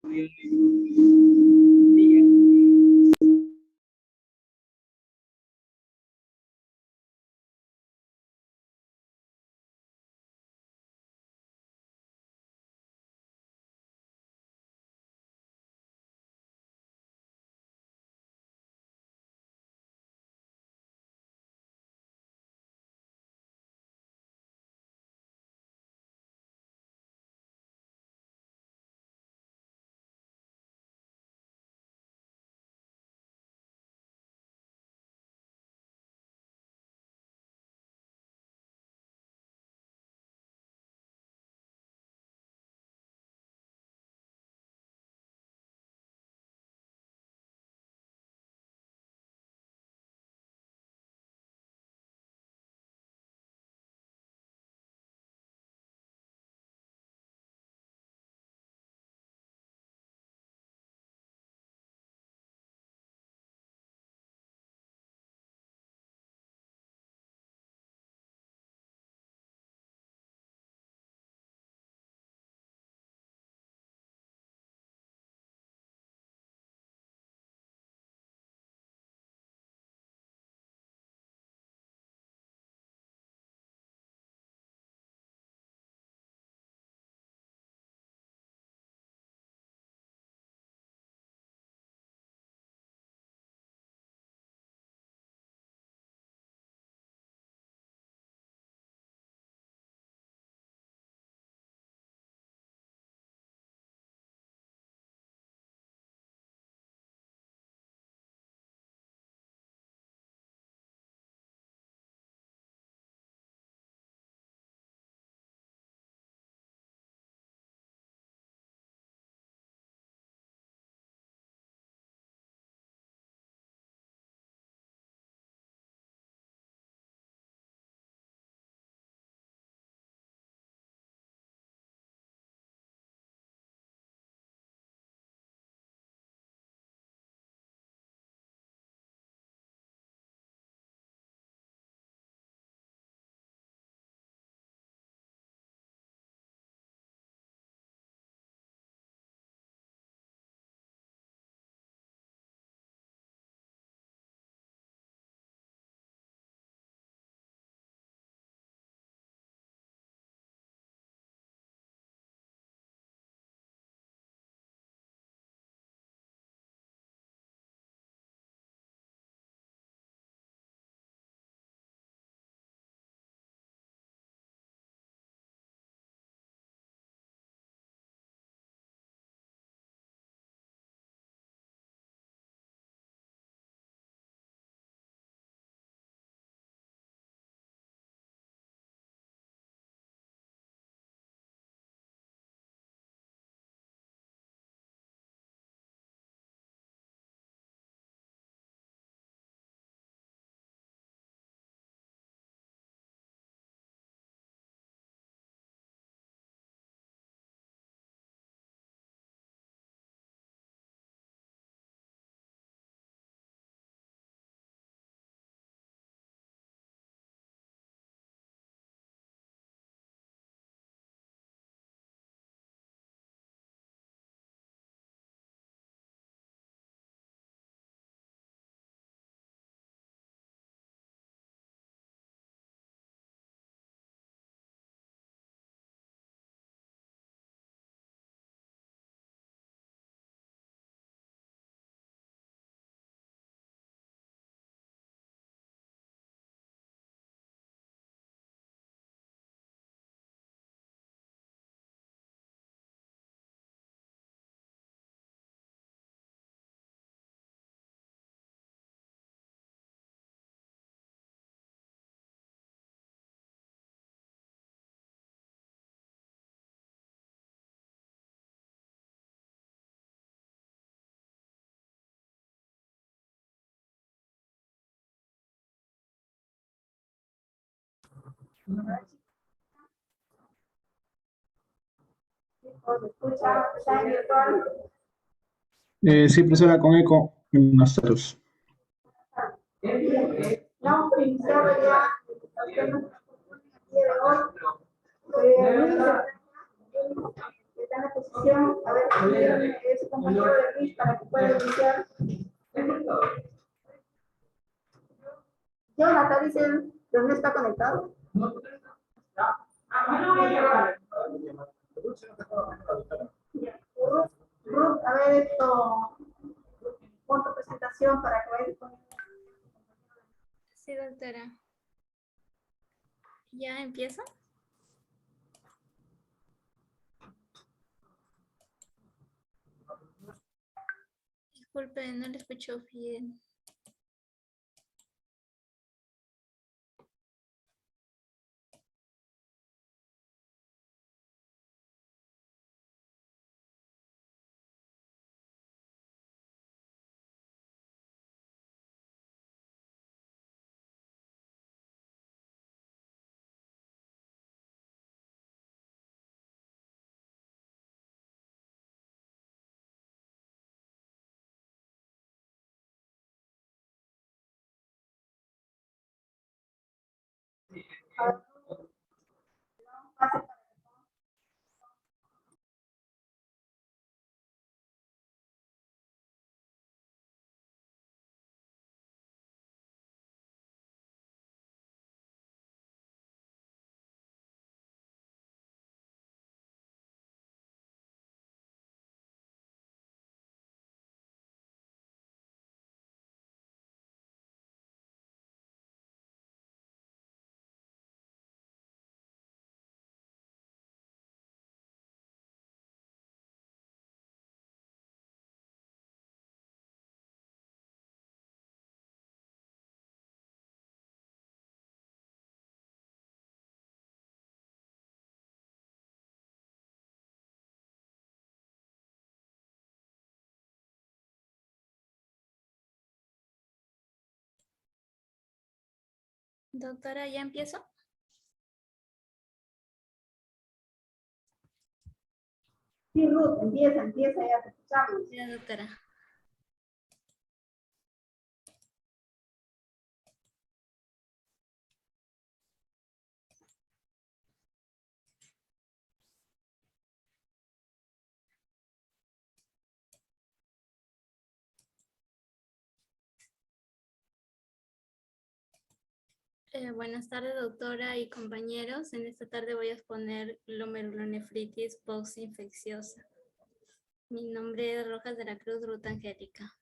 ¿Me escucha? ¿Está en virtual? Sí, profesora, con eco en nosotros. Vamos a iniciar ya el tema de hoy. Está en la posición, a ver, es compañero de Luis para que pueda iniciar. Jonathan dice, pero no está conectado. Ya. Ruth, a ver esto, pon tu presentación para que vayas con. Sí, doctora. ¿Ya empiezo? Disculpe, no le escucho bien. Doctora, ¿ya empiezo? Sí, Ruth, empieza, ya te escuchamos. Ya, doctora. Buenas tardes, doctora y compañeros. En esta tarde voy a exponer glomerulonefritis postinfecciosa. Mi nombre es Rojas de la Cruz, Ruth Angélica.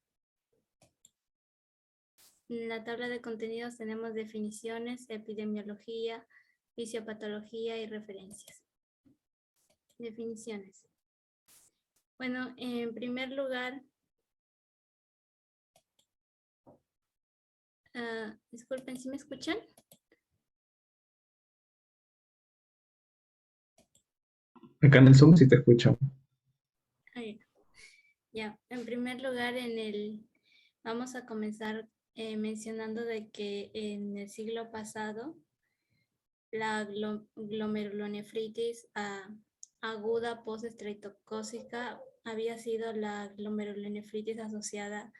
En la tabla de contenidos tenemos definiciones, epidemiología, fisiopatología y referencias. Definiciones. Bueno, en primer lugar, disculpen, ¿sí me escuchan? Acá en el Zoom sí te escucho. Ya, en primer lugar, vamos a comenzar mencionando de que en el siglo pasado la glomerulonefritis aguda postestreptocócica había sido la glomerulonefritis asociada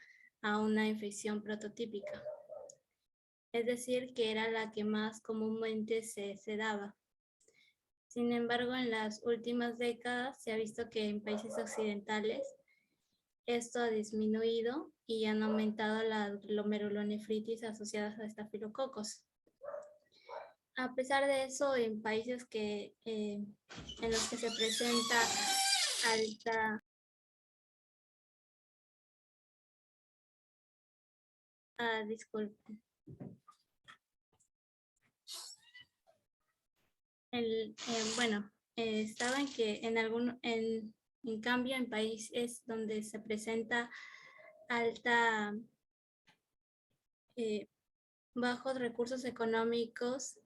a una infección prototípica. Es decir, que era la que más comúnmente se daba. Sin embargo, en las últimas décadas se ha visto que en países occidentales esto ha disminuido y han aumentado las glomerulonefritis asociadas a estafilococos. A pesar de eso, en países en los que se presenta alta disculpen. Bueno, estaba en que en cambio en países donde se presenta alta bajos recursos económicos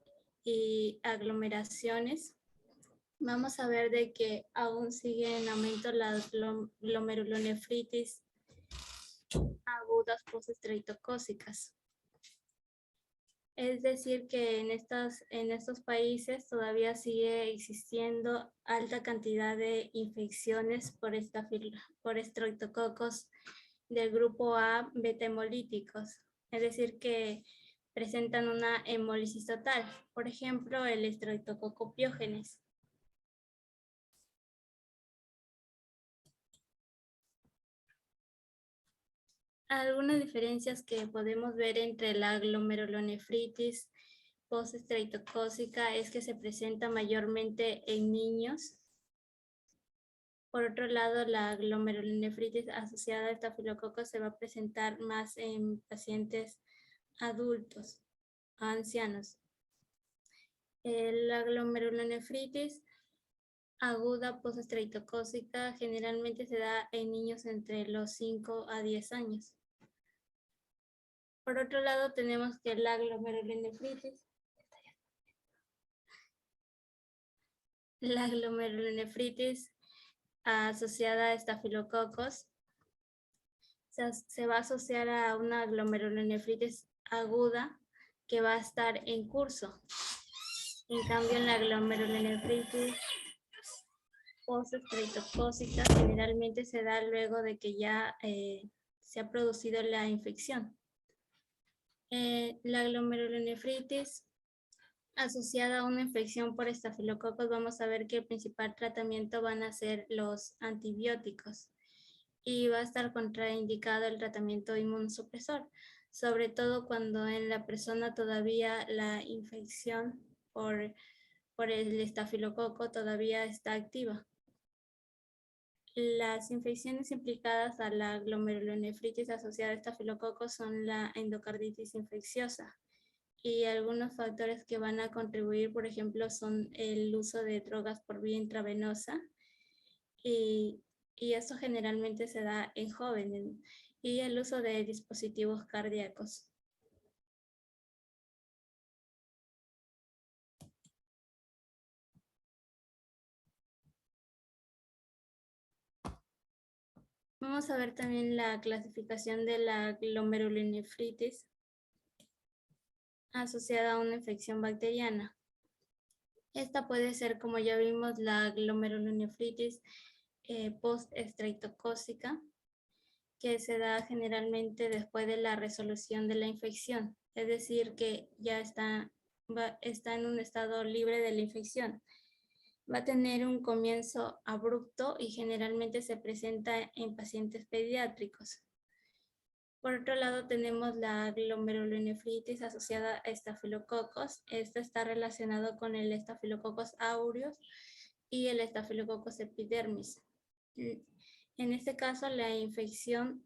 y aglomeraciones, vamos a ver de que aún sigue en aumento las glomerulonefritis agudas postestreptocócicas. Es decir, que en estos países todavía sigue existiendo alta cantidad de infecciones por estreptococos del grupo A beta hemolíticos. Es decir, que presentan una hemólisis total. Por ejemplo, el estreptococo piógenes. Algunas diferencias que podemos ver entre la glomerulonefritis postestreptocócica es que se presenta mayormente en niños. Por otro lado, la glomerulonefritis asociada a estafilococos se va a presentar más en pacientes adultos, ancianos. La glomerulonefritis aguda postestreptocócica generalmente se da en niños entre los 5 a 10 años. Por otro lado, tenemos que la glomerulonefritis asociada a estafilococos se va a asociar a una glomerulonefritis aguda que va a estar en curso. En cambio, en la glomerulonefritis postestreptocócica generalmente se da luego de que ya se ha producido la infección. La glomerulonefritis asociada a una infección por estafilococos, vamos a ver que el principal tratamiento van a ser los antibióticos y va a estar contraindicado el tratamiento inmunosupresor, sobre todo cuando en la persona todavía la infección por el estafilococo todavía está activa. Las infecciones implicadas a la glomerulonefritis asociada a estafilococos son la endocarditis infecciosa y algunos factores que van a contribuir, por ejemplo, son el uso de drogas por vía intravenosa y eso generalmente se da en jóvenes y el uso de dispositivos cardíacos. Vamos a ver también la clasificación de la glomerulonefritis asociada a una infección bacteriana. Esta puede ser, como ya vimos, la glomerulonefritis postestreptocócica, que se da generalmente después de la resolución de la infección, es decir, que ya está en un estado libre de la infección. Va a tener un comienzo abrupto y generalmente se presenta en pacientes pediátricos. Por otro lado, tenemos la glomerulonefritis asociada a estafilococos. Esto está relacionado con el Staphylococcus aureus y el Staphylococcus epidermis. En este caso, la infección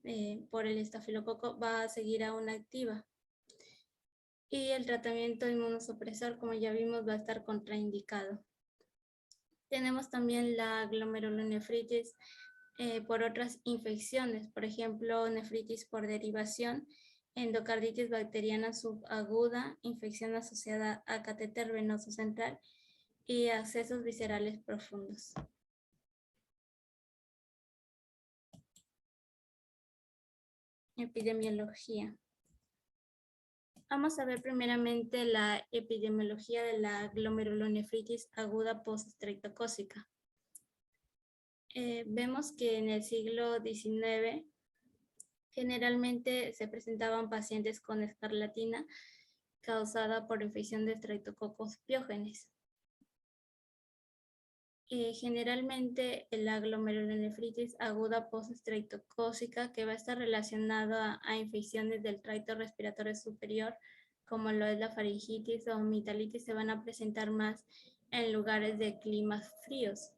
por el estafilococo va a seguir aún activa. Y el tratamiento inmunosupresor, como ya vimos, va a estar contraindicado. Tenemos también la glomerulonefritis por otras infecciones, por ejemplo, nefritis por derivación, endocarditis bacteriana subaguda, infección asociada a catéter venoso central y accesos viscerales profundos. Epidemiología. Vamos a ver primeramente la epidemiología de la glomerulonefritis aguda postestreptocócica. Vemos que en el siglo XIX generalmente se presentaban pacientes con escarlatina causada por infección de estreptococos piógenes. Generalmente la glomerulonefritis aguda postestreptocócica, que va a estar relacionada a infecciones del tracto respiratorio superior, como lo es la faringitis o amigdalitis, se van a presentar más en lugares de climas fríos.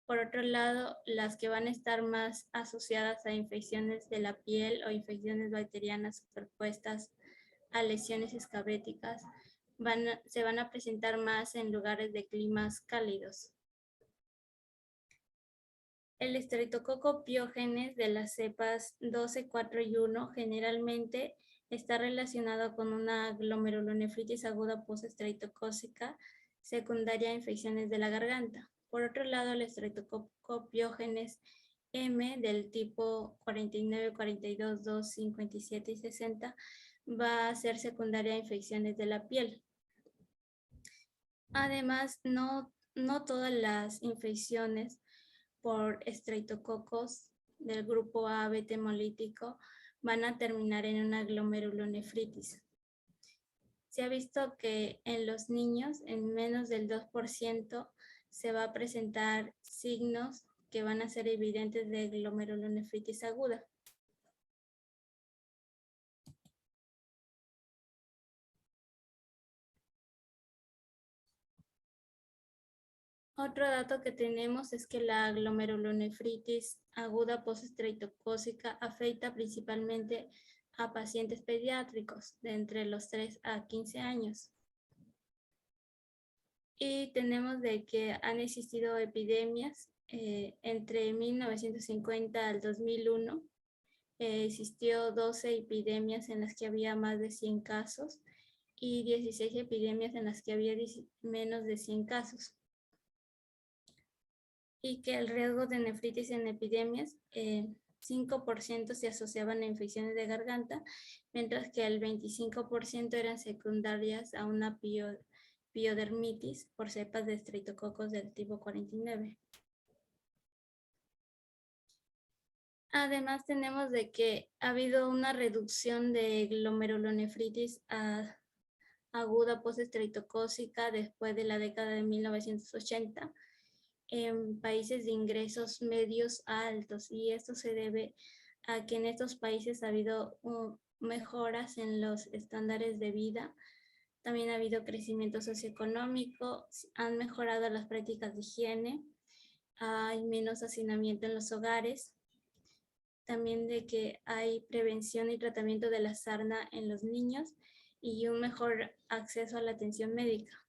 Por otro lado, las que van a estar más asociadas a infecciones de la piel o infecciones bacterianas superpuestas a lesiones escabéticas se van a presentar más en lugares de climas cálidos. El estreptococo piógenes de las cepas 12, 4 y 1 generalmente está relacionado con una glomerulonefritis aguda postestreptocócica secundaria a infecciones de la garganta. Por otro lado, el estreptococo piógenes M del tipo 49, 42, 2, 57 y 60 va a ser secundaria a infecciones de la piel. Además, no todas las infecciones por estreptococos del grupo A beta hemolítico van a terminar en una glomerulonefritis. Se ha visto que en los niños, en menos del 2%, se va a presentar signos que van a ser evidentes de glomerulonefritis aguda. Otro dato que tenemos es que la glomerulonefritis aguda postestreptocócica afecta principalmente a pacientes pediátricos de entre los 3 a 15 años. Y tenemos de que han existido epidemias entre 1950 al 2001. Existió 12 epidemias en las que había más de 100 casos y 16 epidemias en las que había menos de 100 casos. Y que el riesgo de nefritis en epidemias, 5% se asociaban a infecciones de garganta, mientras que el 25% eran secundarias a una piodermitis por cepas de estreptococos del tipo 49. Además tenemos de que ha habido una reducción de glomerulonefritis aguda postestreptocócica después de la década de 1980 en países de ingresos medios a altos, y esto se debe a que en estos países ha habido mejoras en los estándares de vida. También ha habido crecimiento socioeconómico, han mejorado las prácticas de higiene, hay menos hacinamiento en los hogares, también de que hay prevención y tratamiento de la sarna en los niños y un mejor acceso a la atención médica,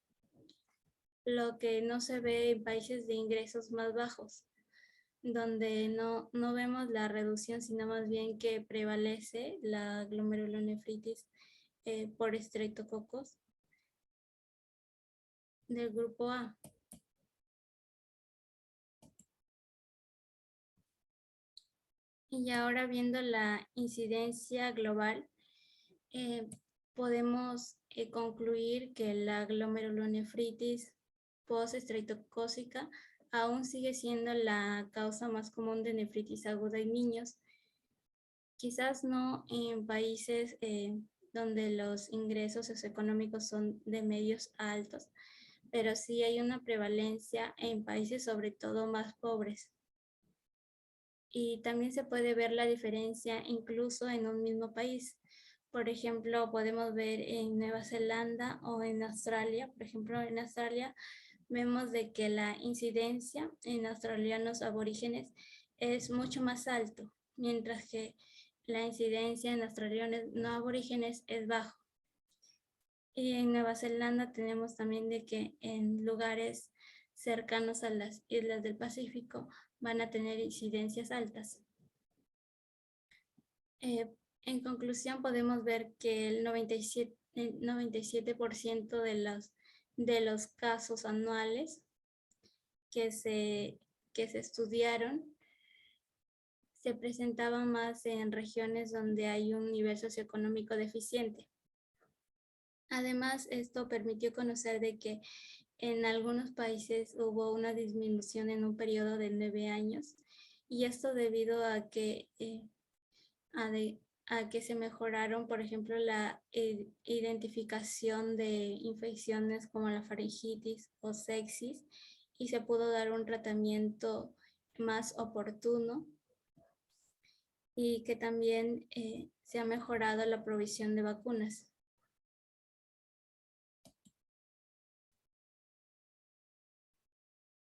lo que no se ve en países de ingresos más bajos, donde no vemos la reducción, sino más bien que prevalece la glomerulonefritis por estreptococos del grupo A. Y ahora viendo la incidencia global, podemos concluir que la glomerulonefritis postestreptocócica aún sigue siendo la causa más común de nefritis aguda en niños. Quizás no en países donde los ingresos socioeconómicos son de medios a altos, pero sí hay una prevalencia en países sobre todo más pobres. Y también se puede ver la diferencia incluso en un mismo país. Por ejemplo, podemos ver en Nueva Zelanda o en Australia. Por ejemplo, en Australia vemos de que la incidencia en australianos aborígenes es mucho más alto, mientras que la incidencia en australianos no aborígenes es bajo. Y en Nueva Zelanda tenemos también de que en lugares cercanos a las islas del Pacífico van a tener incidencias altas. En conclusión, podemos ver que el 97% de los casos anuales que se estudiaron se presentaban más en regiones donde hay un nivel socioeconómico deficiente. Además, esto permitió conocer de que en algunos países hubo una disminución en un periodo de 9 años, y esto debido a que se mejoraron, por ejemplo, la identificación de infecciones como la faringitis o sepsis, y se pudo dar un tratamiento más oportuno, y que también se ha mejorado la provisión de vacunas.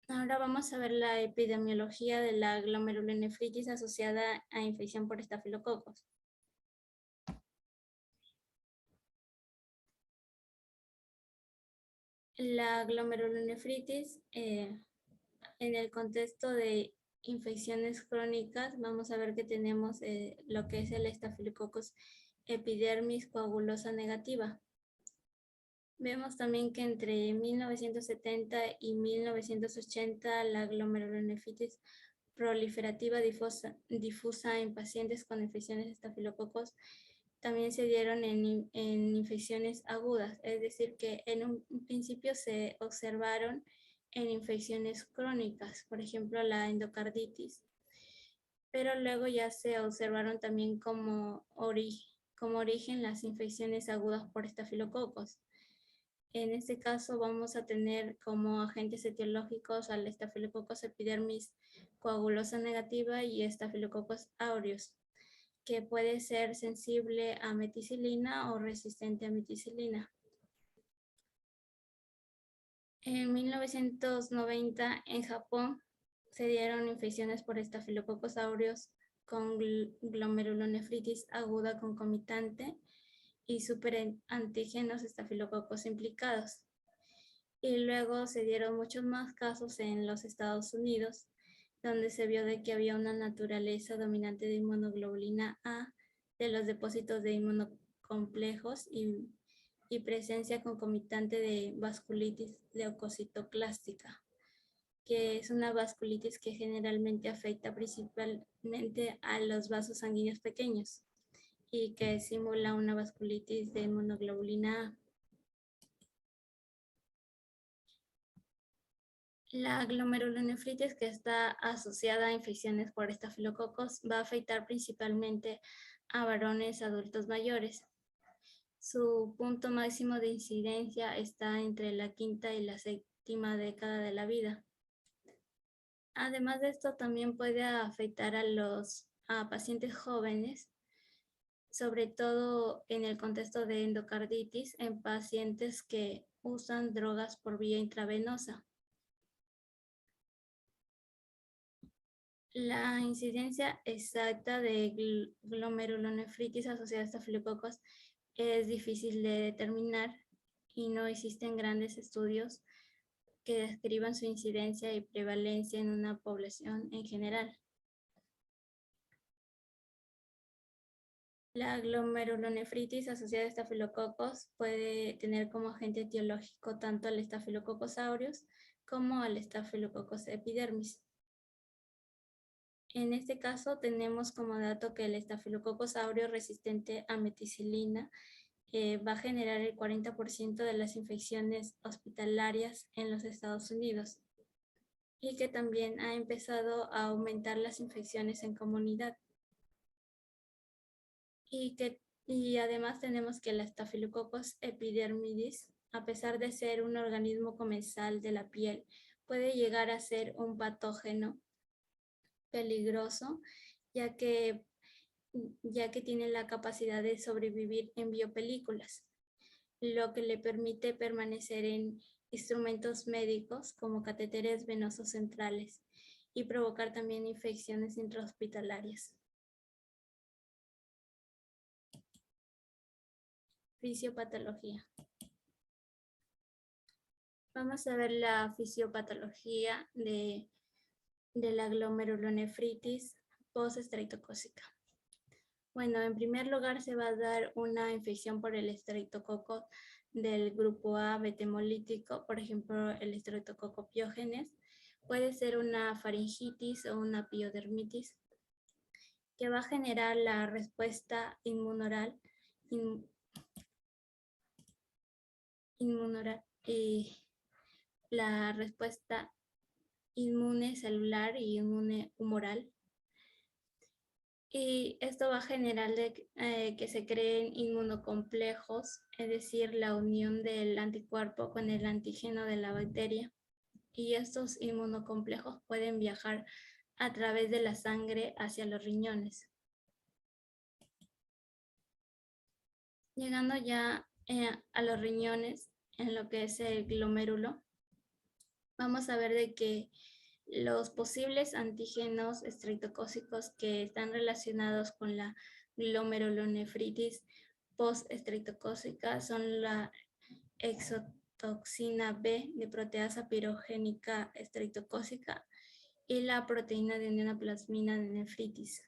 Ahora vamos a ver la epidemiología de la glomerulonefritis asociada a infección por estafilococos. La glomerulonefritis, en el contexto de infecciones crónicas, vamos a ver que tenemos lo que es el Staphylococcus epidermis coagulosa negativa. Vemos también que entre 1970 y 1980 la glomerulonefritis proliferativa difusa en pacientes con infecciones de estafilococos también se dieron en infecciones agudas, es decir, que en un principio se observaron en infecciones crónicas, por ejemplo la endocarditis, pero luego ya se observaron también como origen las infecciones agudas por estafilococos. En este caso vamos a tener como agentes etiológicos al Staphylococcus epidermis coagulosa negativa y Staphylococcus aureus, que puede ser sensible a meticilina o resistente a meticilina. En 1990, en Japón, se dieron infecciones por estafilococos aureus con glomerulonefritis aguda concomitante y superantígenos estafilococos implicados. Y luego se dieron muchos más casos en los Estados Unidos, donde se vio de que había una naturaleza dominante de inmunoglobulina A de los depósitos de inmunocomplejos y presencia concomitante de vasculitis leucocitoclástica, que es una vasculitis que generalmente afecta principalmente a los vasos sanguíneos pequeños y que simula una vasculitis de inmunoglobulina A. La glomerulonefritis, que está asociada a infecciones por estafilococos, va a afectar principalmente a varones adultos mayores. Su punto máximo de incidencia está entre la quinta y la séptima década de la vida. Además de esto, también puede afectar a pacientes jóvenes, sobre todo en el contexto de endocarditis en pacientes que usan drogas por vía intravenosa. La incidencia exacta de glomerulonefritis asociada a estafilococos es difícil de determinar y no existen grandes estudios que describan su incidencia y prevalencia en una población en general. La glomerulonefritis asociada a estafilococos puede tener como agente etiológico tanto al Staphylococcus aureus como al Staphylococcus epidermis. En este caso tenemos como dato que el Staphylococcus aureus resistente a meticilina va a generar el 40% de las infecciones hospitalarias en los Estados Unidos y que también ha empezado a aumentar las infecciones en comunidad. Y además tenemos que la Staphylococcus epidermidis, a pesar de ser un organismo comensal de la piel, puede llegar a ser un patógeno peligroso, ya que tiene la capacidad de sobrevivir en biopelículas, lo que le permite permanecer en instrumentos médicos como catéteres venosos centrales y provocar también infecciones intrahospitalarias. Fisiopatología. Vamos a ver la fisiopatología de la glomerulonefritis post-estreptocócica. Bueno, en primer lugar se va a dar una infección por el estreptococo del grupo A beta-hemolítico, por ejemplo, el estreptococo piógenes. Puede ser una faringitis o una piodermitis, que va a generar la respuesta inmunoral y la respuesta inmune celular y inmune humoral. Y esto va a generar que se creen inmunocomplejos, es decir, la unión del anticuerpo con el antígeno de la bacteria. Y estos inmunocomplejos pueden viajar a través de la sangre hacia los riñones. Llegando ya a los riñones, en lo que es el glomérulo, vamos a ver de que los posibles antígenos estreptocócicos que están relacionados con la glomerulonefritis post-estreptocócica son la exotoxina B de proteasa pirogénica estreptocócica y la proteína de unión a plasmina de nefritis.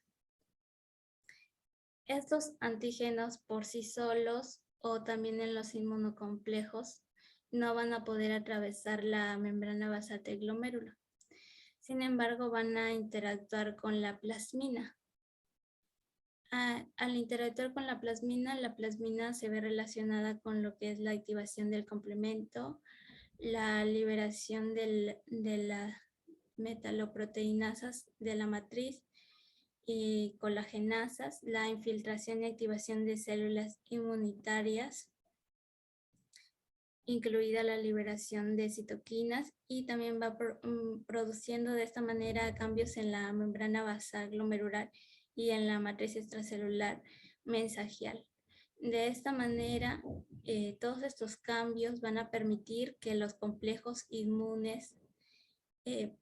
Estos antígenos por sí solos o también en los inmunocomplejos no van a poder atravesar la membrana basal del glomérulo. Sin embargo, van a interactuar con la plasmina. Al interactuar con la plasmina se ve relacionada con lo que es la activación del complemento, la liberación de las metaloproteinasas de la matriz y colagenasas, la infiltración y activación de células inmunitarias, incluida la liberación de citoquinas, y también va produciendo de esta manera cambios en la membrana basal glomerular y en la matriz extracelular mensagial, De esta manera, todos estos cambios van a permitir que los complejos inmunes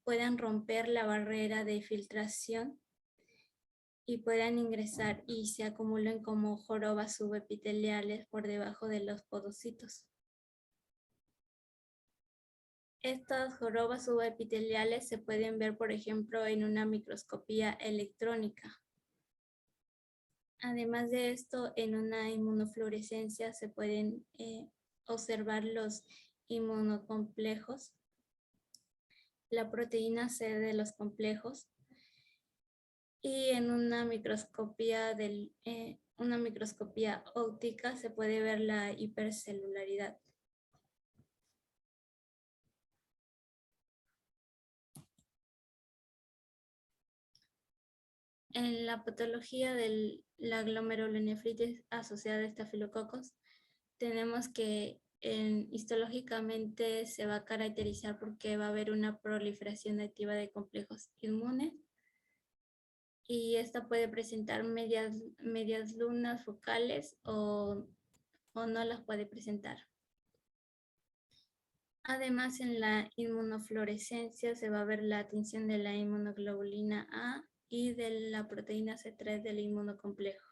puedan romper la barrera de filtración y puedan ingresar y se acumulen como jorobas subepiteliales por debajo de los podocitos. Estas jorobas subepiteliales se pueden ver, por ejemplo, en una microscopía electrónica. Además de esto, en una inmunofluorescencia se pueden observar los inmunocomplejos, la proteína C de los complejos, y en una microscopía óptica se puede ver la hipercelularidad. En la patología de la glomerulonefritis asociada a estafilococos, tenemos que histológicamente se va a caracterizar porque va a haber una proliferación activa de complejos inmunes y esta puede presentar medias lunas focales o no las puede presentar. Además, en la inmunofluorescencia se va a ver la tinción de la inmunoglobulina A y de la proteína C3 del inmunocomplejo.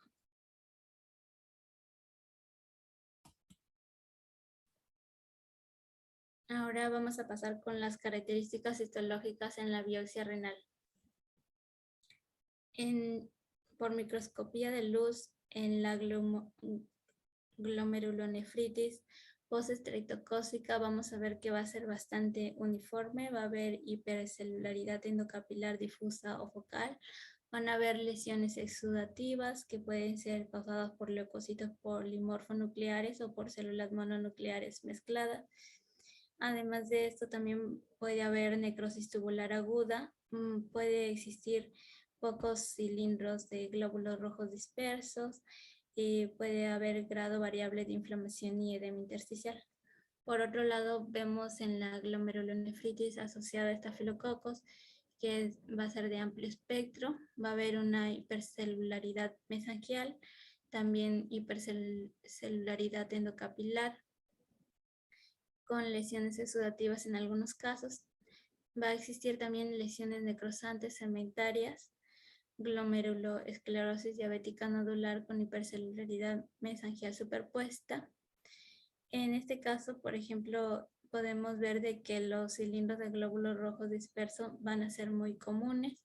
Ahora vamos a pasar con las características histológicas en la biopsia renal. Por microscopía de luz, en la glomerulonefritis postestreptocócica vamos a ver que va a ser bastante uniforme, va a haber hipercelularidad endocapilar difusa o focal, van a haber lesiones exudativas que pueden ser causadas por leucocitos polimorfonucleares o por células mononucleares mezcladas. Además de esto, también puede haber necrosis tubular aguda, puede existir pocos cilindros de glóbulos rojos dispersos, puede haber grado variable de inflamación y edema intersticial. Por otro lado, vemos en la glomerulonefritis asociada a estafilococos que va a ser de amplio espectro, va a haber una hipercelularidad mesangial, también hipercelularidad endocapilar, con lesiones exudativas en algunos casos. Va a existir también lesiones necrosantes segmentarias, glomeruloesclerosis diabética nodular con hipercelularidad mesangial superpuesta. En este caso, por ejemplo, podemos ver de que los cilindros de glóbulos rojos dispersos van a ser muy comunes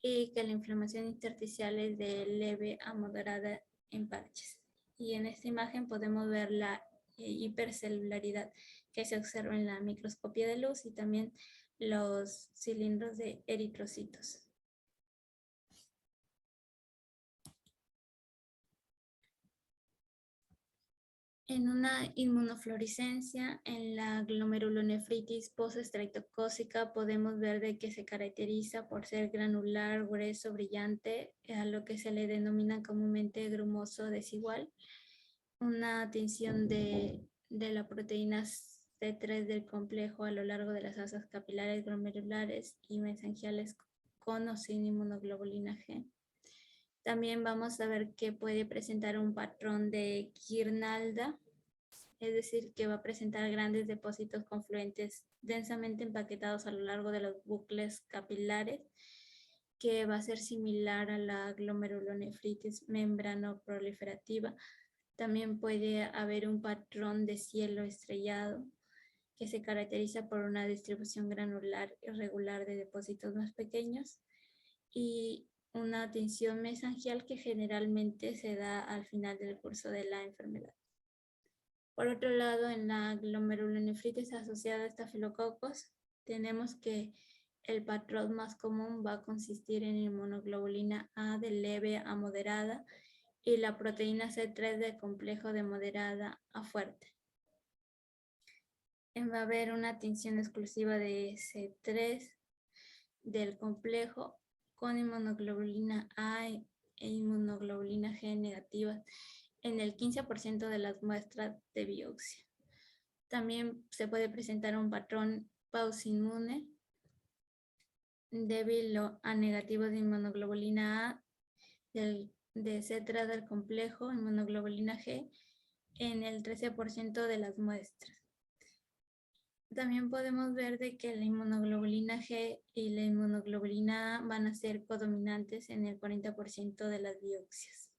y que la inflamación intersticial es de leve a moderada en parches. Y en esta imagen podemos ver la hipercelularidad que se observa en la microscopía de luz y también los cilindros de eritrocitos. En una inmunofluorescencia, en la glomerulonefritis postestreptocócica podemos ver de que se caracteriza por ser granular, grueso, brillante, a lo que se le denomina comúnmente grumoso desigual. Una tinción de la proteína C3 del complejo a lo largo de las asas capilares, glomerulares y mesangiales con o sin inmunoglobulina G. También vamos a ver que puede presentar un patrón de guirnalda, es decir, que va a presentar grandes depósitos confluentes densamente empaquetados a lo largo de los bucles capilares, que va a ser similar a la glomerulonefritis membrano-proliferativa. También puede haber un patrón de cielo estrellado, que se caracteriza por una distribución granular irregular de depósitos más pequeños y una tinción mesangial que generalmente se da al final del curso de la enfermedad. Por otro lado, en la glomerulonefritis asociada a estafilococos, tenemos que el patrón más común va a consistir en inmunoglobulina A de leve a moderada y la proteína C3 de complejo de moderada a fuerte. Va a haber una tinción exclusiva de C3 del complejo con inmunoglobulina A e inmunoglobulina G negativas en el 15% de las muestras de biopsia. También se puede presentar un patrón pausinmune débil o A negativo de inmunoglobulina A de C3 del complejo inmunoglobulina G en el 13% de las muestras. También podemos ver de que la inmunoglobulina G y la inmunoglobulina A van a ser codominantes en el 40% de las biopsias.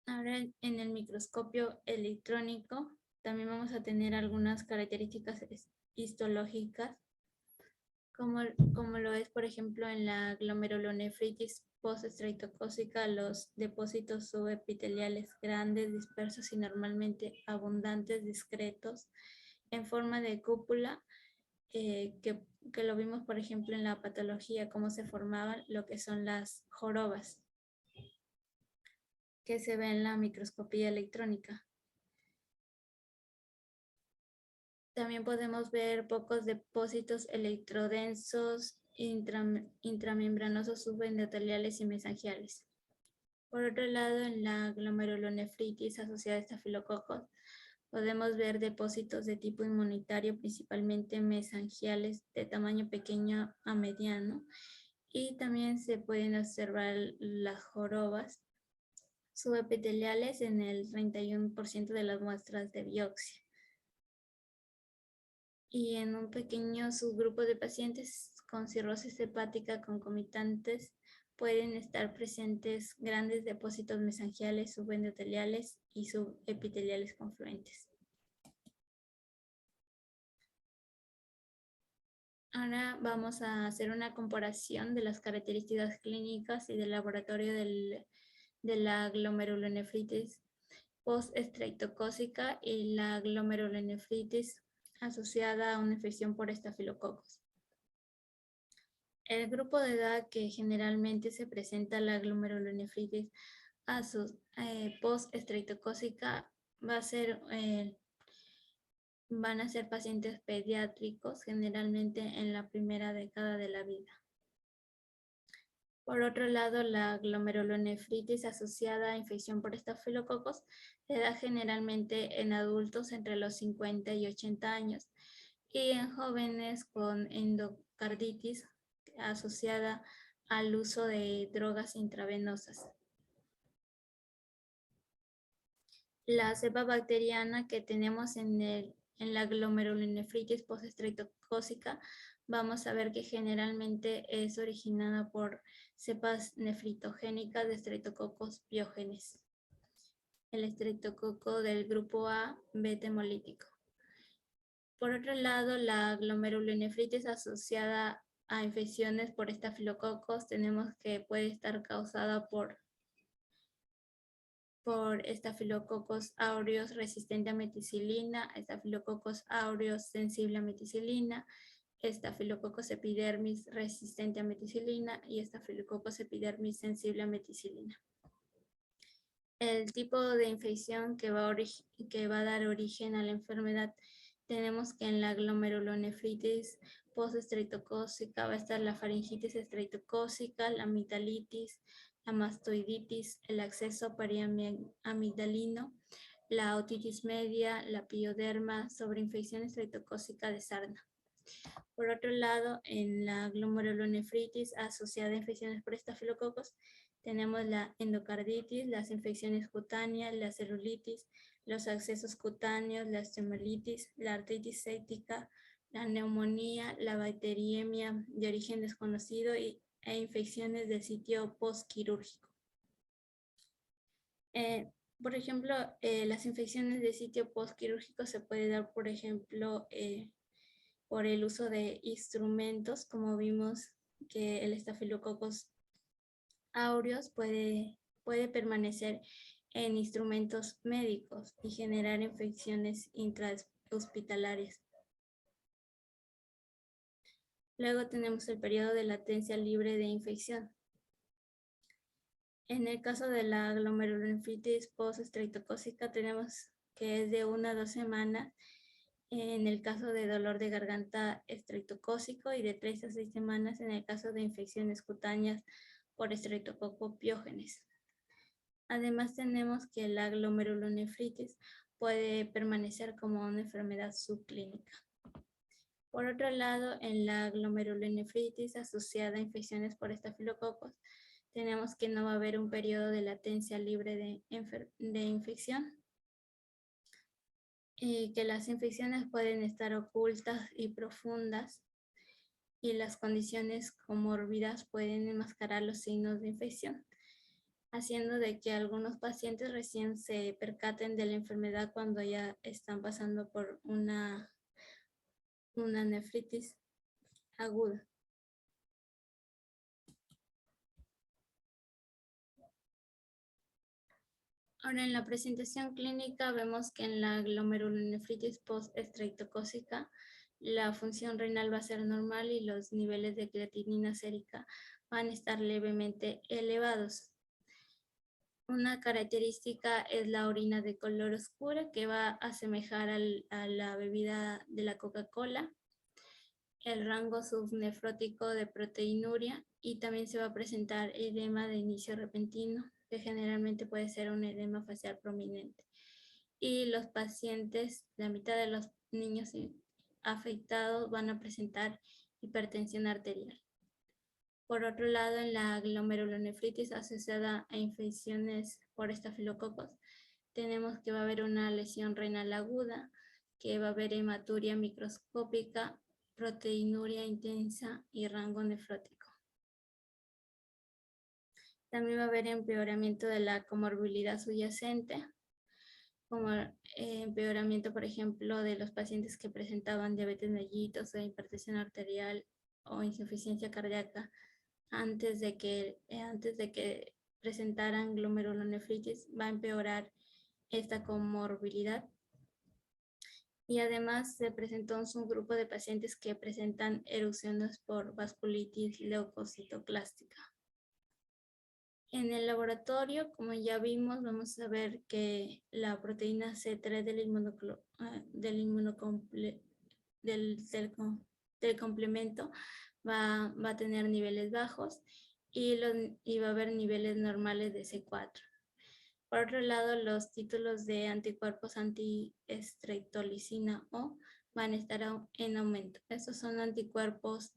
Ahora en el microscopio electrónico también vamos a tener algunas características histológicas, como lo es, por ejemplo, en la glomerulonefritis postestreptocócica, los depósitos subepiteliales grandes, dispersos y normalmente abundantes, discretos, en forma de cúpula, que lo vimos, por ejemplo, en la patología, cómo se formaban lo que son las jorobas, que se ve en la microscopía electrónica. También podemos ver pocos depósitos electrodensos, intramembranosos, subendoteliales y mesangiales. Por otro lado, en la glomerulonefritis asociada a estafilococos, podemos ver depósitos de tipo inmunitario, principalmente mesangiales de tamaño pequeño a mediano, y también se pueden observar las jorobas subepiteliales en el 31% de las muestras de biopsia. Y en un pequeño subgrupo de pacientes con cirrosis hepática concomitantes pueden estar presentes grandes depósitos mesangiales, subendoteliales y subepiteliales confluentes. Ahora vamos a hacer una comparación de las características clínicas y del laboratorio de la glomerulonefritis postestreptocócica y la glomerulonefritis asociada a una infección por estafilococos. El grupo de edad que generalmente se presenta la glomerulonefritis postestreptocócica van a ser pacientes pediátricos, generalmente en la primera década de la vida. Por otro lado, la glomerulonefritis asociada a infección por estafilococos se da generalmente en adultos entre los 50 y 80 años y en jóvenes con endocarditis asociada al uso de drogas intravenosas. La cepa bacteriana que tenemos en la glomerulonefritis postestreptocócica, vamos a ver que generalmente es originada por cepas nefritogénicas de Streptococcus pyogenes. El estreptococo del grupo A, beta hemolítico. Por otro lado, la glomerulonefritis asociada a infecciones por estafilococos tenemos que puede estar causada por Staphylococcus aureus resistente a meticilina, Staphylococcus aureus sensible a meticilina, Staphylococcus epidermis resistente a meticilina y Staphylococcus epidermis sensible a meticilina. El tipo de infección que va a dar origen a la enfermedad, tenemos que en la glomerulonefritis postestreptocócica va a estar la faringitis estreptocócica, la amigdalitis, la mastoiditis, el acceso periamigdalino, la otitis media, la pioderma, sobreinfección estreptocócica de sarna. Por otro lado, en la glomerulonefritis asociada a infecciones por estafilococos, tenemos la endocarditis, las infecciones cutáneas, la celulitis, los accesos cutáneos, la osteomelitis, la artritis séptica, la neumonía, la bacteriemia de origen desconocido e infecciones del sitio postquirúrgico. Por ejemplo, las infecciones de sitio postquirúrgico se puede dar, por ejemplo, por el uso de instrumentos, como vimos que el Staphylococcus aureus puede permanecer en instrumentos médicos y generar infecciones intrahospitalarias. Luego tenemos el periodo de latencia libre de infección. En el caso de la glomerulonefritis postestreptocócica tenemos que es de 1 a 2 semanas. En el caso de dolor de garganta estreptocócico y de 3 a 6 semanas en el caso de infecciones cutáneas por Streptococcus pyogenes. Además tenemos que la glomerulonefritis puede permanecer como una enfermedad subclínica. Por otro lado, en la glomerulonefritis asociada a infecciones por estafilococos, tenemos que no va a haber un periodo de latencia libre de infección, y que las infecciones pueden estar ocultas y profundas, y las condiciones comórbidas pueden enmascarar los signos de infección, haciendo de que algunos pacientes recién se percaten de la enfermedad cuando ya están pasando por una nefritis aguda. Ahora, en la presentación clínica vemos que en la glomerulonefritis post-estreptocócica la función renal va a ser normal y los niveles de creatinina sérica van a estar levemente elevados. Una característica es la orina de color oscura, que va a asemejar a la bebida de la Coca-Cola, el rango subnefrótico de proteinuria, y también se va a presentar edema de inicio repentino, que generalmente puede ser un edema facial prominente. Y los pacientes, la mitad de los niños afectados van a presentar hipertensión arterial. Por otro lado, en la glomerulonefritis asociada a infecciones por estafilococos, tenemos que va a haber una lesión renal aguda, que va a haber hematuria microscópica, proteinuria intensa y rango nefrótico. También va a haber empeoramiento de la comorbilidad subyacente, como empeoramiento, por ejemplo, de los pacientes que presentaban diabetes mellitus o hipertensión arterial o insuficiencia cardíaca antes de que presentaran glomerulonefritis. Va a empeorar esta comorbilidad. Y además se presentó un subgrupo de pacientes que presentan erupciones por vasculitis leucocitoclástica. En el laboratorio, como ya vimos, vamos a ver que la proteína C3 del complemento va a tener niveles bajos y va a haber niveles normales de C4. Por otro lado, los títulos de anticuerpos antiestreptolicina O van a estar en aumento. Estos son anticuerpos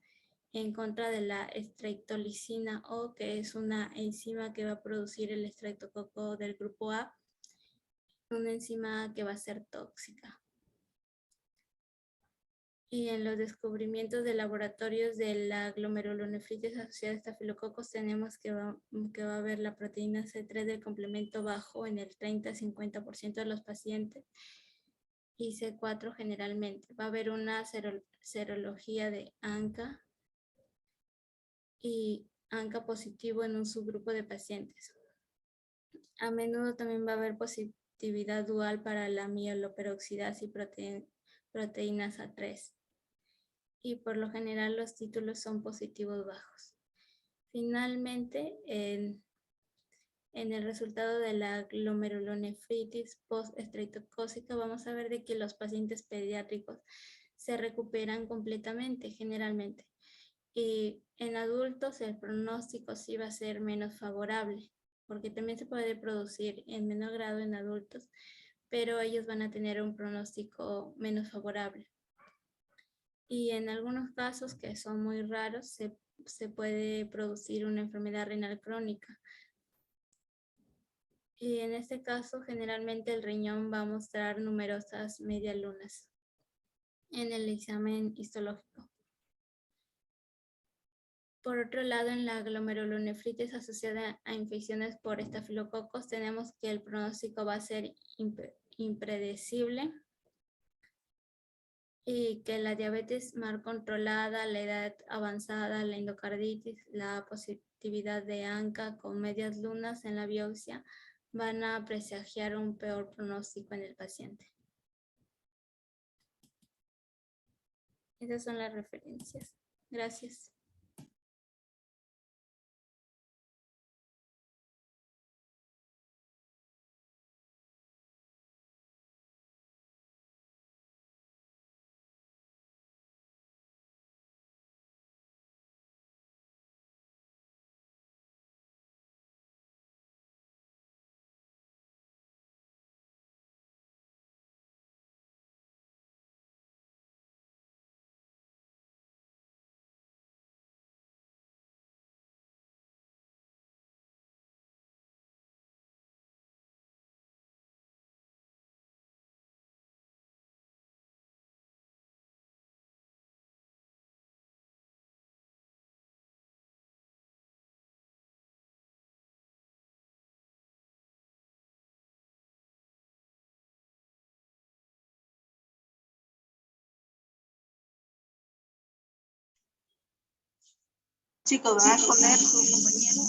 en contra de la estreptolicina O, que es una enzima que va a producir el estreptococo del grupo A, una enzima que va a ser tóxica. Y en los descubrimientos de laboratorios de la glomerulonefritis asociada a estafilococos tenemos que va a haber la proteína C3 del complemento bajo en el 30-50% de los pacientes y C4 generalmente. Va a haber una serología de ANCA y ANCA positivo en un subgrupo de pacientes. A menudo también va a haber positividad dual para la mieloperoxidasa y proteínas A3. Y por lo general los títulos son positivos bajos. Finalmente, en el resultado de la glomerulonefritis post-estreptocócica vamos a ver de que los pacientes pediátricos se recuperan completamente generalmente. Y en adultos el pronóstico sí va a ser menos favorable, porque también se puede producir en menor grado en adultos, pero ellos van a tener un pronóstico menos favorable. Y en algunos casos, que son muy raros, se puede producir una enfermedad renal crónica. Y en este caso, generalmente el riñón va a mostrar numerosas medialunas en el examen histológico. Por otro lado, en la glomerulonefritis asociada a infecciones por estafilococos, tenemos que el pronóstico va a ser impredecible, y que la diabetes mal controlada, la edad avanzada, la endocarditis, la positividad de ANCA con medias lunas en la biopsia van a presagiar un peor pronóstico en el paciente. Esas son las referencias. Gracias. Chicos, van a poner su compañero.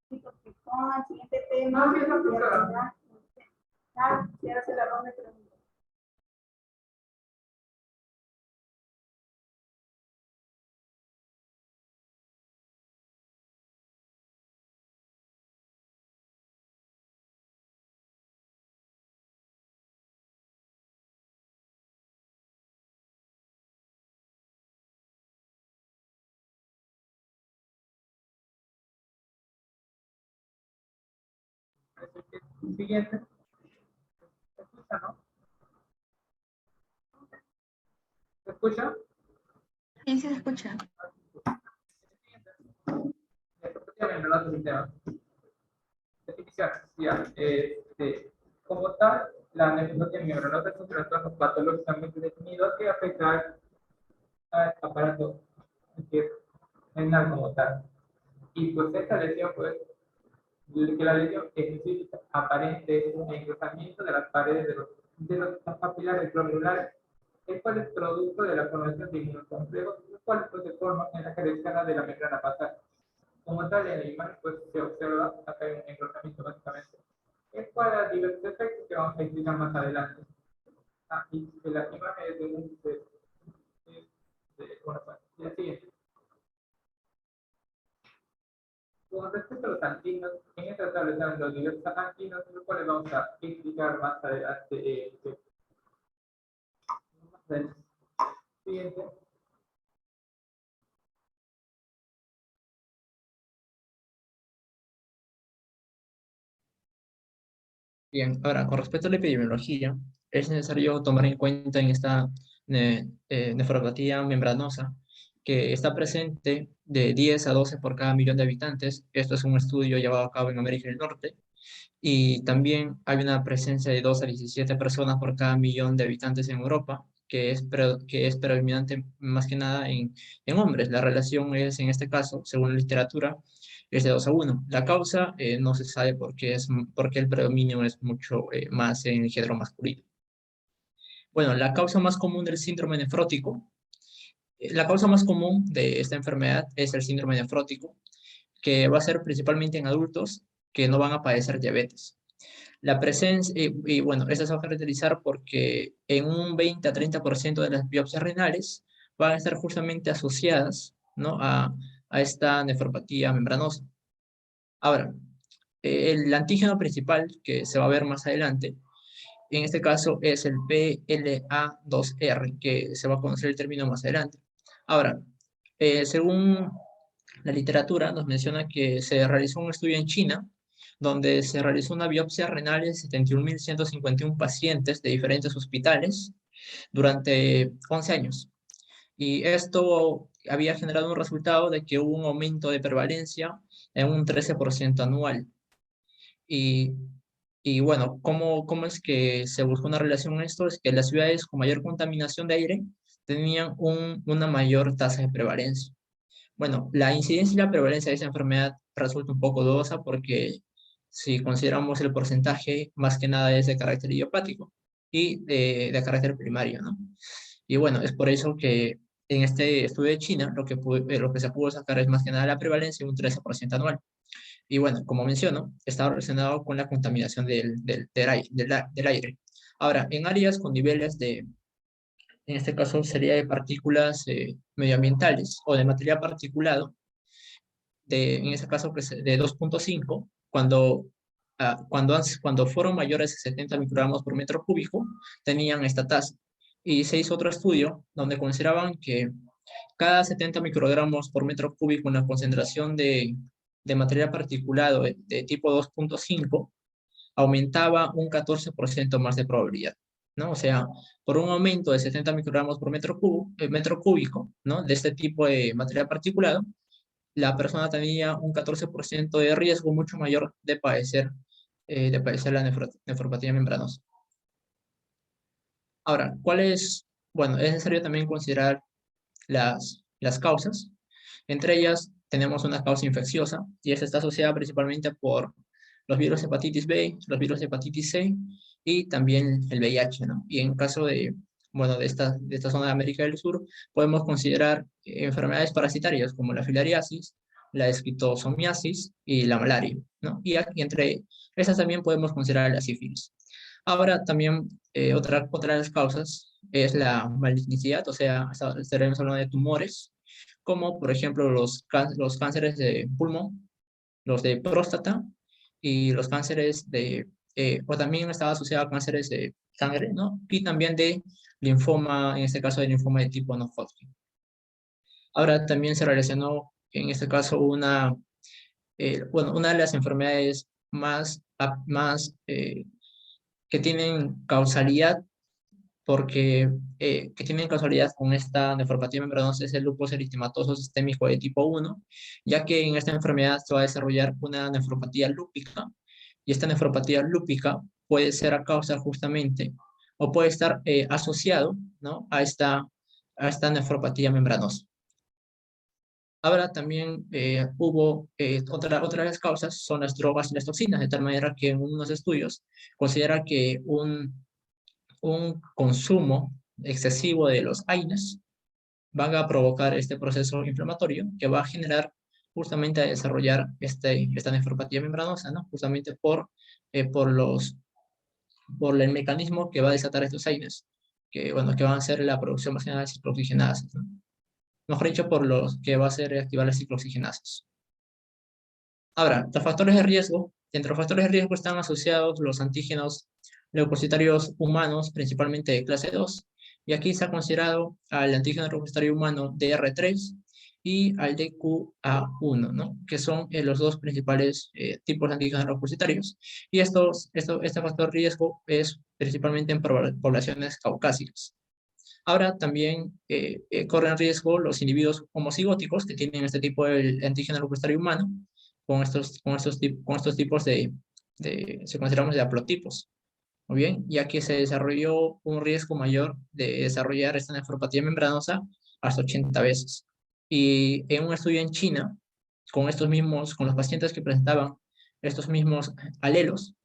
Chicos, que con el siguiente tema. No, sí, esa profesora. Ya hace la ronda de preguntas. Siguiente. ¿Se escucha, no? ¿Se escucha? Sí, se escucha. Efectivamente, no es un tema. Definición, ya, como tal, la nefrosis miembro es un trastorno patológicamente definido que afecta al aparato renal como tal. Y pues esta lesión, pues, que la lesión específica aparente es un engrosamiento de las paredes de los papilares globulares, el cual es producto de la formación de inmunocomplejos, los cuales pues, se forman en la característica de la membrana basal. Como tal, en la imagen pues, se observa acá hay un engrosamiento básicamente, el cual da diversos efectos que vamos a explicar más adelante. Y la imagen es de un... bueno, pues, la siguiente. Con respecto a los antígenos, en esta tabla están los diversos antígenos, los cuales vamos a explicar más adelante. Siguiente. Bien, ahora, con respecto a la epidemiología, es necesario tomar en cuenta en esta nefropatía membranosa que está presente de 10 a 12 por cada millón de habitantes. Esto es un estudio llevado a cabo en América del Norte. Y también hay una presencia de 2 a 17 personas por cada millón de habitantes en Europa, que es predominante más que nada en hombres. La relación es, en este caso, según la literatura, es de 2 a 1. La causa no se sabe porque el predominio es mucho más en el género masculino. Bueno, la causa más común del síndrome nefrótico, la causa más común de esta enfermedad es el síndrome nefrótico, que va a ser principalmente en adultos que no van a padecer diabetes. La presencia, y bueno, esta se va a caracterizar porque en un 20 a 30% de las biopsias renales van a estar justamente asociadas, ¿no? a esta nefropatía membranosa. Ahora, el antígeno principal que se va a ver más adelante, en este caso es el PLA2R, que se va a conocer el término más adelante. Ahora, según la literatura nos menciona que se realizó un estudio en China donde se realizó una biopsia renal de 71.151 pacientes de diferentes hospitales durante 11 años. Y esto había generado un resultado de que hubo un aumento de prevalencia en un 13% anual. Y, y bueno, ¿cómo es que se buscó una relación en esto? Es que las ciudades con mayor contaminación de aire tenían una mayor tasa de prevalencia. Bueno, la incidencia y la prevalencia de esa enfermedad resulta un poco dudosa porque si consideramos el porcentaje, más que nada es de carácter idiopático y de carácter primario, ¿no? Y bueno, es por eso que en este estudio de China lo que se pudo sacar es más que nada la prevalencia, un 13% anual. Y bueno, como menciono, está relacionado con la contaminación del aire. Ahora, en áreas con niveles en este caso sería de partículas medioambientales o de material particulado, en ese caso pues, de 2.5, cuando fueron mayores de 70 microgramos por metro cúbico, tenían esta tasa. Y se hizo otro estudio donde consideraban que cada 70 microgramos por metro cúbico una concentración de material particulado de tipo 2.5 aumentaba un 14% más de probabilidad, ¿no? O sea, por un aumento de 70 microgramos por metro cúbico, ¿no? De este tipo de material particulado, la persona tenía un 14% de riesgo mucho mayor de padecer la nefropatía membranosa. Ahora, bueno, es necesario también considerar las causas. Entre ellas tenemos una causa infecciosa y esta está asociada principalmente por los virus de hepatitis B, los virus de hepatitis C y también el VIH, ¿no? Y en caso de, bueno, de esta zona de América del Sur, podemos considerar enfermedades parasitarias como la filariasis, la esquistosomiasis y la malaria, ¿no? Y entre estas también podemos considerar la sífilis. Ahora también otra de las causas es la malignicidad, o sea, estaremos hablando de tumores, como por ejemplo los cánceres de pulmón, los de próstata y los cánceres o también estaba asociado a cánceres de sangre, ¿no? Y también de linfoma, en este caso de linfoma de tipo no-Hodgkin. Ahora también se relacionó, en este caso, una de las enfermedades más que tienen causalidad que tienen causalidad con esta nefropatía membranosa es el lupus eritematoso sistémico de tipo 1, ya que en esta enfermedad se va a desarrollar una nefropatía lúpica, y esta nefropatía lúpica puede ser a causa justamente, o puede estar asociado, ¿no?, a esta nefropatía membranosa. Ahora también hubo otra de las causas, son las drogas y las toxinas, de tal manera que en unos estudios considera que un consumo excesivo de los AINES van a provocar este proceso inflamatorio que va a generar justamente a desarrollar esta nefropatía membranosa, ¿no? Justamente por el mecanismo que va a desatar estos AINES, que van a hacer la producción más general de ciclooxigenasas, ¿no? Mejor dicho, por los que va a hacer activar las ciclooxigenasas. Ahora, los factores de riesgo. Entre los factores de riesgo están asociados los antígenos leucocitarios humanos, principalmente de clase 2, y aquí se ha considerado al antígeno leucocitario humano DR3 y al DQA1, ¿no?, que son los dos principales tipos de antígenos leucocitarios. Y este factor de riesgo es principalmente en poblaciones caucásicas. Ahora también corren riesgo los individuos homocigóticos que tienen este tipo de antígeno leucocitario humano con estos tipos se consideramos de haplotipos. Muy bien, ya que se desarrolló un riesgo mayor de desarrollar esta nefropatía membranosa hasta 80 veces. Y en un estudio en China, con los pacientes que presentaban estos mismos alelos,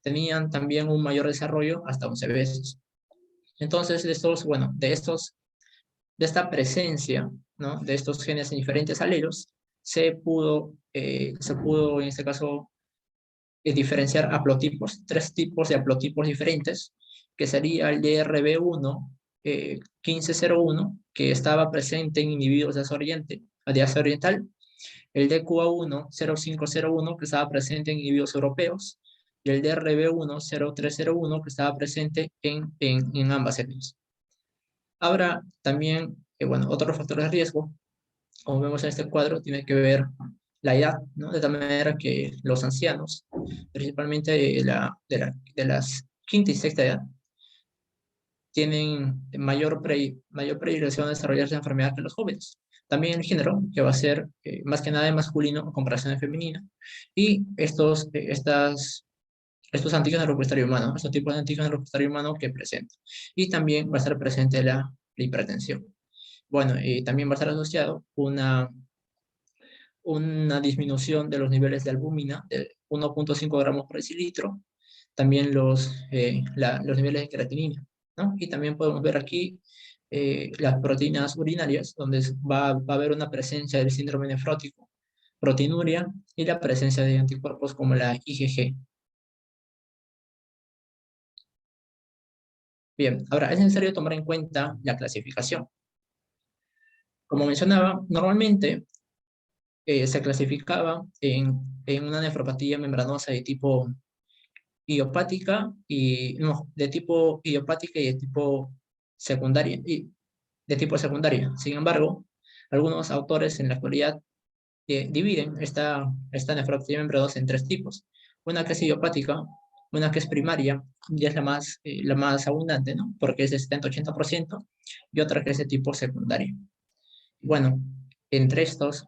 tenían también un mayor desarrollo hasta 11 veces. Entonces, de esta presencia, ¿no?, de estos genes en diferentes alelos, se pudo en este caso, diferenciar haplotipos, 3 tipos de haplotipos diferentes, que sería el DRB1 1501, que estaba presente en individuos de Asia Oriental, el DQA1 0501, que estaba presente en individuos europeos, y el DRB1 0301, que estaba presente en ambas etnias. Ahora, también, otros factores de riesgo, como vemos en este cuadro, tiene que ver la edad, ¿no? De tal manera que los ancianos, principalmente de las quinta y sexta edad, tienen mayor predilección a desarrollar esa enfermedad que los jóvenes. También el género, que va a ser más que nada de masculino en comparación de femenino, y estos antígenos leucocitario humano, estos tipos de antígenos leucocitario humano que presenta. Y también va a estar presente la hipertensión. Bueno, y también va a estar asociado una disminución de los niveles de albúmina de 1.5 gramos por decilitro, también los niveles de creatinina, ¿no? Y también podemos ver aquí las proteínas urinarias, donde va a haber una presencia del síndrome nefrótico, proteinuria y la presencia de anticuerpos como la IgG. Bien, ahora es necesario tomar en cuenta la clasificación. Como mencionaba, normalmente se clasificaba en una nefropatía membranosa de tipo idiopática y de tipo idiopática y de tipo secundaria Sin embargo, algunos autores en la actualidad dividen esta nefropatía membranosa en 3 tipos. Una que es idiopática, una que es primaria, y es la más abundante, ¿no?, porque es de 70-80%, y otra que es de tipo secundario. Bueno, entre estos,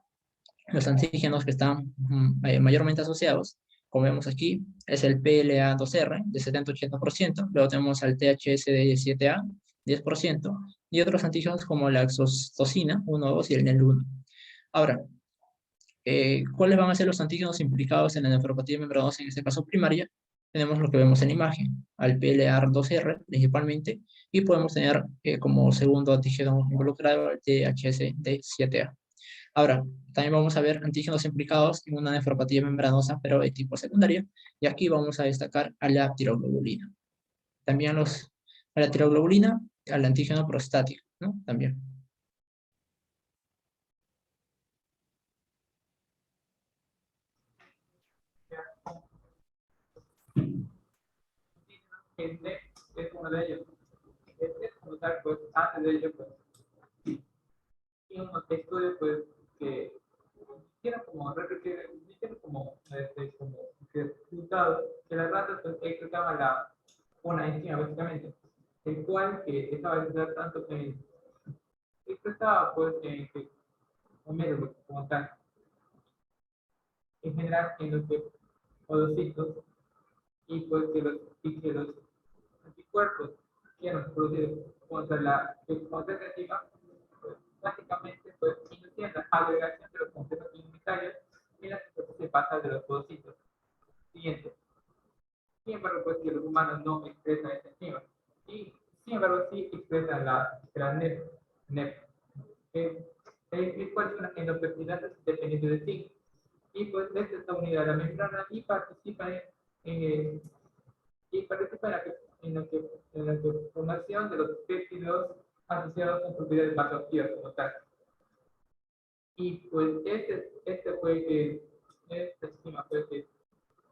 los antígenos que están mayormente asociados, como vemos aquí, es el PLA2R de 70-80%, luego tenemos al THS de 7A, 10%, y otros antígenos como la exostosina 1, 2 y el NEL1. Ahora, ¿Cuáles van a ser los antígenos implicados en la nefropatía membranosa, en este caso primaria? Tenemos lo que vemos en imagen, al PLR2R principalmente, y podemos tener como segundo antígeno involucrado el THC-D7A. Ahora, también vamos a ver antígenos implicados en una nefropatía membranosa, pero de tipo secundario, y aquí vamos a destacar a la tiroglobulina. También a la tiroglobulina, al antígeno prostático, ¿no? También. El NEP es uno de ellos. Este, como tal, pues, antes de ello, pues, y unos estudios, pues, que tienen como como resultado que las ratas, pues, excretaban una enzima, básicamente, el cual que estaba asociado tanto en, excretaba, pues, en Homero, como tal, en general, en los odocitos, y pues que los anticuerpos que eran producidos contra esta enzima, pues, básicamente, pues, inducían la agregación de los complejos inmunitarios en la superficie basal de los podocitos. Siguiente. Sin embargo, pues, que los humanos no expresan esta enzima. Y, sin embargo, sí expresan la NEP, el cual es una endopeptidasa dependiente de sí. Y pues, esta está unida a la membrana y participa en la formación de los péptidos asociados con propiedades vasoactivas como tal. Y pues este fue que, esta enzima fue que,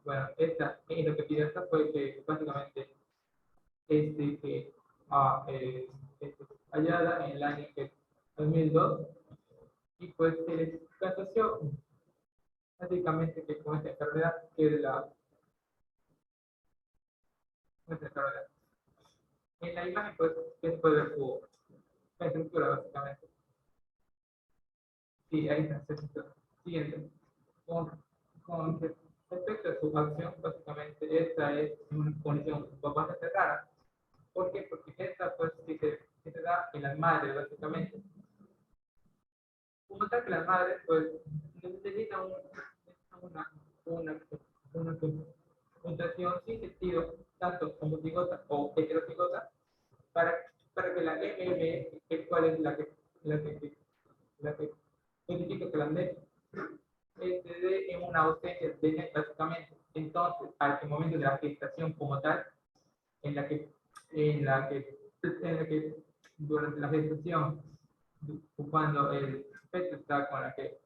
bueno, esta endopeptidasa fue que básicamente que hallada en el año 2002, y pues se les asoció básicamente que con esta enfermedad, que es nuestra enfermedad. En la imagen, pues, que se puede ver su estructura, básicamente. Sí, ahí está, siguiente. Con respecto a su acción, básicamente, esta es una condición bastante rara. ¿Por qué? Porque esta, pues, que se da en las madres, básicamente. Como tal que las madres, pues, necesitan una mutación sin sentido, tanto homocigota o heterocigota, para que la MME, cuál es la que significa que la NET se dé en una ausencia de NET, básicamente. Entonces, al momento de la gestación como tal, en la que, en la que, en la que durante la gestación, cuando el feto está con la que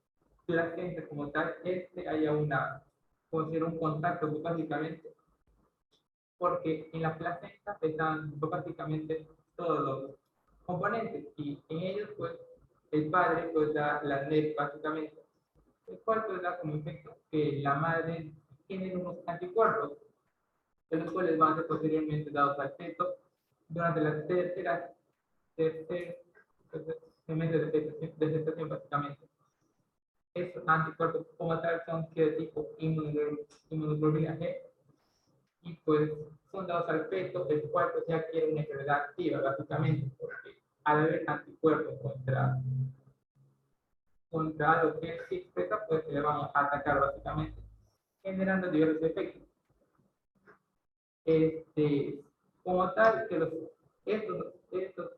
placenta como tal, haya considera un contacto, pues, básicamente, porque en la placenta están, pues, básicamente todos los componentes, y en ellos, pues, el padre, pues, da la NET, básicamente, el cual, pues, da como efecto que la madre tiene unos anticuerpos, de los cuales van a ser posteriormente dados al feto durante la tercer semestre de gestación, básicamente. Estos anticuerpos como tal son de tipo inmunoglobulina G, y pues son dados al feto, el cual, pues, ya adquiere una enfermedad activa, básicamente, porque al haber anticuerpos contra algo que sí expresa, pues se le vamos a atacar, básicamente, generando diversos efectos. Como tal, que estos